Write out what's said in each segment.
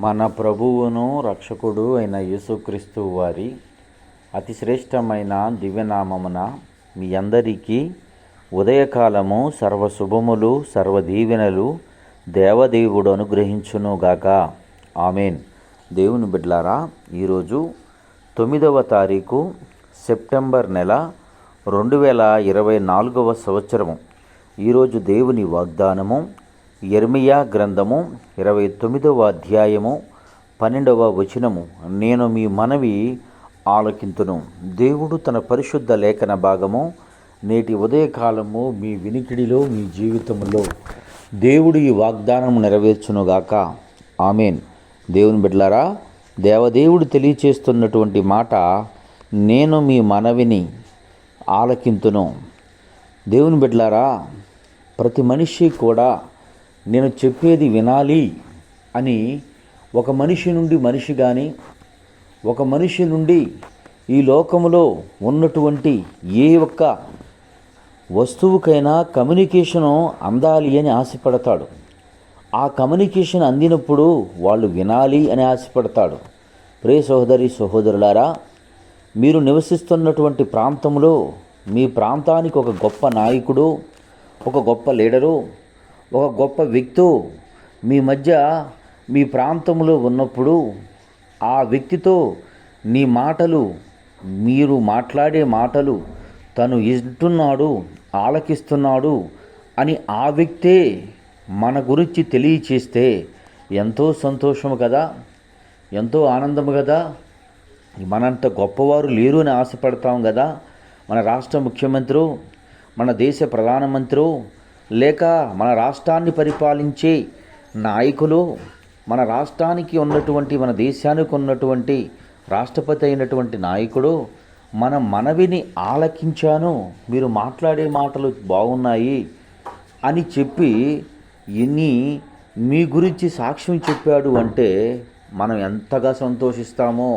మన ప్రభువును రక్షకుడు అయిన యేసుక్రీస్తు వారి అతి శ్రేష్టమైన దివ్యనామమున మీ అందరికీ ఉదయకాలము సర్వశుభములు సర్వదీవెనలు దేవదేవుడు అనుగ్రహించునుగాక. ఆమెన్. దేవుని బిడ్డలారా, ఈరోజు 9వ తారీఖు సెప్టెంబర్ నెల 2024 సంవత్సరము. ఈరోజు దేవుని వాగ్దానము యెర్మీయా గ్రంథము 29వ అధ్యాయము 12వ వచనము. నేను మీ మనవి ఆలకింతును. దేవుడు తన పరిశుద్ధ లేఖన భాగము నేటి ఉదయకాలము మీ వినికిడిలో, మీ జీవితంలో దేవుడు ఈ వాగ్దానం నెరవేర్చునుగాక. ఆమెన్. దేవుని బిడ్డలారా, దేవదేవుడు తెలియచేస్తున్నటువంటి మాట, నేను మీ మనవిని ఆలకింతును. దేవుని బిడ్డలారా, ప్రతి మనిషి కూడా నేను చెప్పేది వినాలి అని ఒక మనిషి నుండి మనిషి కానీ, ఒక మనిషి నుండి ఈ లోకములో ఉన్నటువంటి ఏ ఒక్క వస్తువుకైనా కమ్యూనికేషను అందాలి అని ఆశపడతాడు. ఆ కమ్యూనికేషన్ అందినప్పుడు వాళ్ళు వినాలి అని ఆశపడతాడు. ప్రియ సహోదరి సహోదరులారా, మీరు నివసిస్తున్నటువంటి ప్రాంతంలో మీ ప్రాంతానికి ఒక గొప్ప నాయకుడు, ఒక గొప్ప లీడరు, ఒక గొప్ప వ్యక్తి మీ మధ్య మీ ప్రాంతంలో ఉన్నప్పుడు ఆ వ్యక్తితో నీ మాటలు, మీరు మాట్లాడే మాటలు తను వింటున్నాడు, ఆలకిస్తున్నాడు అని ఆ వ్యక్తే మన గురించి తెలియచేస్తే ఎంతో సంతోషము కదా, ఎంతో ఆనందము కదా. మనంత గొప్పవారు లేరు అని ఆశపడతాం కదా. మన రాష్ట్ర ముఖ్యమంత్రి, మన దేశ ప్రధానమంత్రి, లేక మన రాష్ట్రాన్ని పరిపాలించే నాయకులు, మన రాష్ట్రానికి ఉన్నటువంటి, మన దేశానికి ఉన్నటువంటి రాష్ట్రపతి అయినటువంటి నాయకుడు మన మనవిని ఆలకించాను, మీరు మాట్లాడే మాటలు బాగున్నాయి అని చెప్పి ఎన్ని మీ గురించి సాక్ష్యం చెప్పాడు అంటే మనం ఎంతగా సంతోషిస్తామో,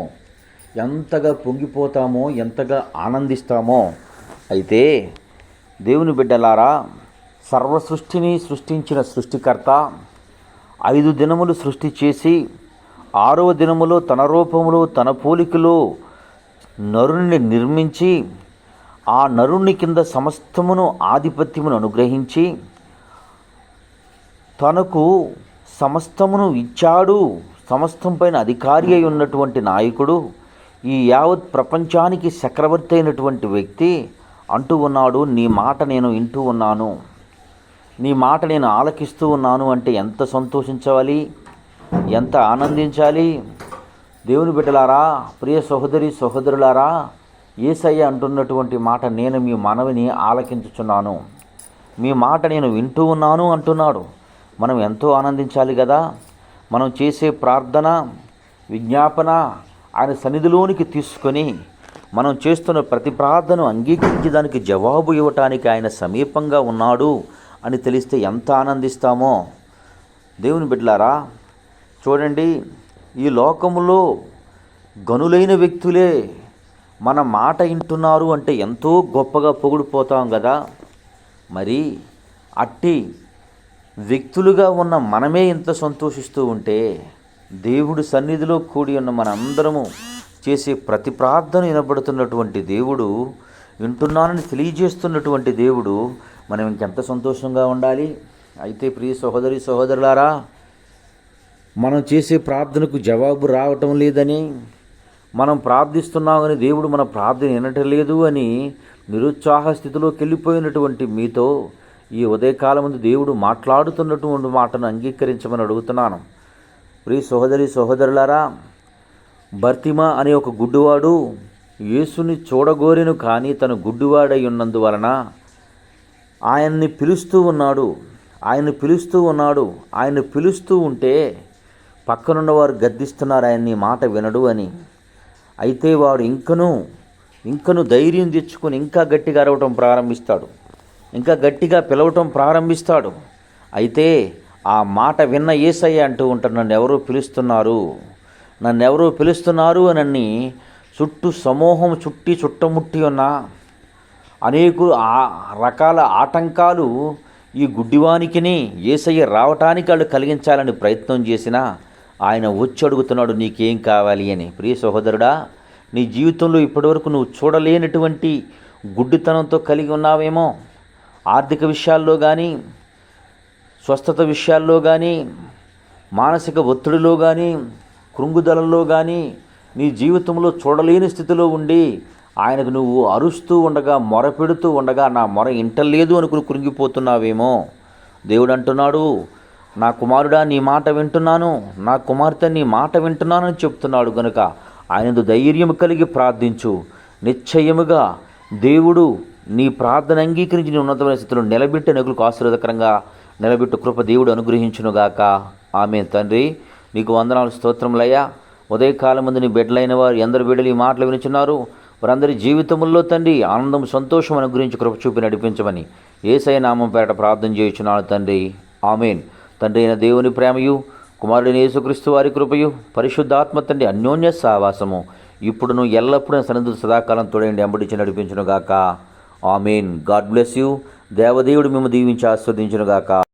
ఎంతగా పొంగిపోతామో, ఎంతగా ఆనందిస్తామో. అయితే దేవుని బిడ్డలారా, సర్వ సృష్టిని సృష్టించిన సృష్టికర్త 5 దినములు సృష్టి చేసి 6వ దినములో తన రూపములో తన పోలికలో నరుని నిర్మించి ఆ నరుని కింద సమస్తమును ఆధిపత్యమును అనుగ్రహించి తనకు సమస్తమును ఇచ్చాడు. సమస్తం పైన అధికారి అయి ఉన్నటువంటి నాయకుడు, ఈ యావత్ ప్రపంచానికి చక్రవర్తి అయినటువంటి వ్యక్తి అంటూ ఉన్నాడు, నీ మాట నేను వింటూ ఉన్నాను, నీ మాట నేను ఆలకిస్తూ ఉన్నాను అంటే ఎంత సంతోషించాలి, ఎంత ఆనందించాలి. దేవుని బిడ్డలారా, ప్రియ సహోదరి సహోదరులారా, యేసయ్య అంటున్నటువంటి మాట, నేను మీ మనవిని ఆలకించుచున్నాను, మీ మాట నేను వింటూ ఉన్నాను అంటున్నాడు. మనం ఎంతో ఆనందించాలి కదా. మనం చేసే ప్రార్థన, విజ్ఞాపన ఆయన సన్నిధిలోనికి తీసుకొని మనం చేస్తున్న ప్రతి ప్రార్థన అంగీకరించి దానికి జవాబు ఇవ్వటానికి ఆయన సమీపంగా ఉన్నాడు అని తెలిస్తే ఎంత ఆనందిస్తామో. దేవుని బిడ్డలారా, చూడండి, ఈ లోకములో గనులైన వ్యక్తులే మన మాట వింటున్నారు అంటే ఎంతో గొప్పగా పొగిడిపోతాం కదా. మరి అట్టి వ్యక్తులుగా ఉన్న మనమే ఇంత సంతోషిస్తూ ఉంటే, దేవుడి సన్నిధిలో కూడి ఉన్న మనందరము చేసే ప్రతి ప్రార్థన వినబడుతున్నటువంటి దేవుడు, వింటున్నానని తెలియజేస్తున్నటువంటి దేవుడు, మనం ఇంకెంత సంతోషంగా ఉండాలి. అయితే ప్రియ సహోదరి సహోదరులారా, మనం చేసే ప్రార్థనకు జవాబు రావటం లేదని, మనం ప్రార్థిస్తున్నామని దేవుడు మన ప్రార్థన వినటం లేదు అని నిరుత్సాహ స్థితిలోకి వెళ్ళిపోయినటువంటి మీతో ఈ ఉదయకాలం ముందు దేవుడు మాట్లాడుతున్నటువంటి మాటను అంగీకరించమని అడుగుతున్నాను. ప్రియ సహోదరి సహోదరులారా, బర్తిమా అనే ఒక గుడ్డివాడు యేసుని చూడగోరెను, కానీ తను గుడ్డివాడై ఉన్నందువలన ఆయన్ని పిలుస్తూ ఉన్నాడు. ఆయన పిలుస్తూ ఉంటే పక్కనున్నవారు గద్దిస్తున్నారు, ఆయన్ని మాట వినడు అని. అయితే వాడు ఇంకను ధైర్యం తెచ్చుకొని ఇంకా గట్టిగా అరవటం ప్రారంభిస్తాడు, ఇంకా గట్టిగా పిలవటం ప్రారంభిస్తాడు. అయితే ఆ మాట విన్న యేసయ్య అంటూ ఉంటాడు, నన్ను ఎవరో పిలుస్తున్నారు అని చుట్టూ సమూహం చుట్టముట్టి ఉన్న అనేక రకాల ఆటంకాలు ఈ గుడ్డివానికిని యేసయ్య రావటానికి వాళ్ళు కలిగించాలని ప్రయత్నం చేసినా ఆయన వచ్చి అడుగుతున్నాడు నీకేం కావాలి అని. ప్రియ సహోదరుడా, నీ జీవితంలో ఇప్పటివరకు నువ్వు చూడలేనటువంటి గుడ్డితనంతో కలిగి ఉన్నావేమో. ఆర్థిక విషయాల్లో కానీ, స్వస్థత విషయాల్లో కానీ, మానసిక ఒత్తిడిలో కానీ, కృంగుదలలో కానీ నీ జీవితంలో చూడలేని స్థితిలో ఉండి ఆయనకు నువ్వు అరుస్తూ ఉండగా, మొరపెడుతూ ఉండగా నా మొర ఇంటలేదు అనుకుని కృంగిపోతున్నావేమో. దేవుడు అంటున్నాడు, నా కుమారుడా నీ మాట వింటున్నాను, నా కుమార్తె నీ మాట వింటున్నానని చెప్తున్నాడు. కనుక ఆయనదు ధైర్యం కలిగి ప్రార్థించు. నిశ్చయముగా దేవుడు నీ ప్రార్థన అంగీకరించి నీ ఉన్నతమైన స్థితిలో నిలబెట్టే నగులకు ఆశీర్వాదకరంగా నిలబెట్టు కృప దేవుడు అనుగ్రహించునుగాక. ఆమేన్. తండ్రి నీకు వందనాలు, స్తోత్రములయ్యా. ఉదయకాలం ముందు నీ బిడ్డలైన వారు ఎందరు బిడ్డలు ఈ మాటలు వినిచున్నారు, వారందరి జీవితముల్లో తండ్రి ఆనందం, సంతోషం అనుగ్రహించి కృప చూపి నడిపించమని యేసయ్య నామం పేరట ప్రార్థన చేయుచున్నాను తండ్రి. ఆమేన్. తండ్రి అయిన దేవుని ప్రేమయు, కుమారుడైన యేసుక్రీస్తు వారి కృపయు, పరిశుద్ధాత్మ తండ్రి అన్యోన్య సహవాసము ఇప్పుడును ఎల్లప్పుడూ సన్నిధులు సదాకాలం తోడేండి ఎంబడించి నడిపించునుగాక. ఆమేన్. God bless you. దేవదేవుడు మిమ్మల్ని దీవించి ఆస్వాదించునుగాక.